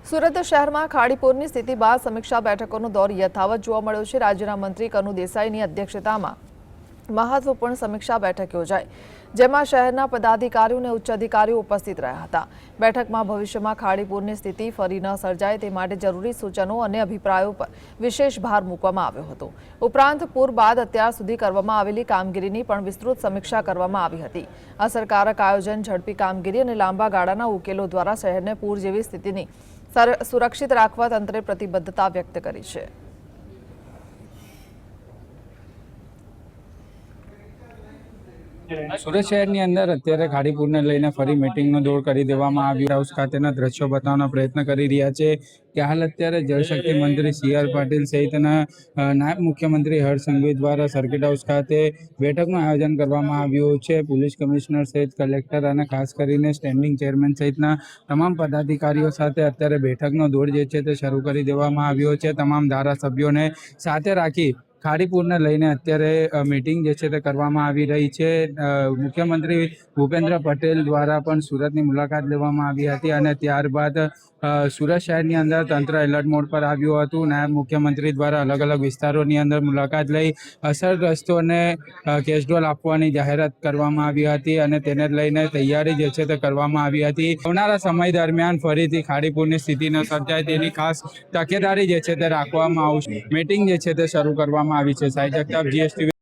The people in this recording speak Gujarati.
સુરત શહેરમાં ખાડીપુરની સ્થિતિ બાદ સમીક્ષા બેઠકોનો દોર યથાવત જોવા મળ્યો છે। રાજ્યના મંત્રી કનુ દેસાઈની અધ્યક્ષતામાં મહત્વપૂર્ણ સમીક્ષા બેઠક યોજાઈ, જેમાં શહેરના પદાધિકારીઓ અને ઉચ્ચ અધિકારીઓ ઉપસ્થિત રહ્યા હતા। બેઠકમાં ભવિષ્યમાં ખાડીપુરની સ્થિતિ ફરી ન સર્જાય તે માટે જરૂરી સૂચનો અને અભિપ્રાયો પર વિશેષ ભાર મૂકવામાં આવ્યો હતો। ઉપરાંત પૂર બાદ અત્યાર સુધી કરવામાં આવેલી કામગીરીની પણ વિસ્તૃત સમીક્ષા કરવામાં આવી હતી। અસરકારક આયોજન, ઝડપી કામગીરી અને લાંબા ગાળાના ઉકેલો દ્વારા શહેરને પૂર જેવી સ્થિતિની સુરક્ષિત રાખવા તંત્રે પ્રતિબદ્ધતા વ્યક્ત કરી છે। સુરત શહેરની અંદર અત્યારે ખાડીપુરને લઈને ફરી મીટિંગનો દોર કરી દેવામાં આવ્યો। હાઉસ ખાતેના દ્રશ્યો બતાવવાનો પ્રયત્ન કરી રહ્યા છે કે હાલ અત્યારે જળશક્તિ મંત્રી CR પાટીલ સહિતના નાયબ મુખ્યમંત્રી હર્ષ સંઘવી દ્વારા સર્કિટ હાઉસ ખાતે બેઠકનું આયોજન કરવામાં આવ્યું છે। પોલીસ કમિશનર સહિત કલેક્ટર અને ખાસ કરીને સ્ટેન્ડિંગ ચેરમેન સહિતના તમામ પદાધિકારીઓ સાથે અત્યારે બેઠકનો દોર જે છે તે શરૂ કરી દેવામાં આવ્યો છે। તમામ ધારાસભ્યોને સાથે રાખી ખાડીપુરને લઈને અત્યારે મીટિંગ જે છે તે કરવામાં આવી રહી છે। મુખ્યમંત્રી ભૂપેન્દ્ર પટેલ દ્વારા પણ સુરતની મુલાકાત લેવામાં આવી હતી અને ત્યારબાદ સુરત શહેરની અંદર તંત્ર એલર્ટ મોડ પર આવ્યું હતું। નાયબ મુખ્યમંત્રી દ્વારા અલગ અલગ વિસ્તારોની અંદર મુલાકાત લઈ અસરગ્રસ્તોને કેશડોલ આપવાની જાહેરાત કરવામાં આવી હતી અને તેને લઈને તૈયારી જે છે તે કરવામાં આવી હતી। આવનારા સમય દરમિયાન ફરીથી ખાડીપુરની સ્થિતિ ન સર્જાય તેની ખાસ તકેદારી જે છે તે રાખવામાં આવશે। મીટિંગ જે છે તે શરૂ કરવામાં આવી છે। સાઈ જગતાપ, GSTV।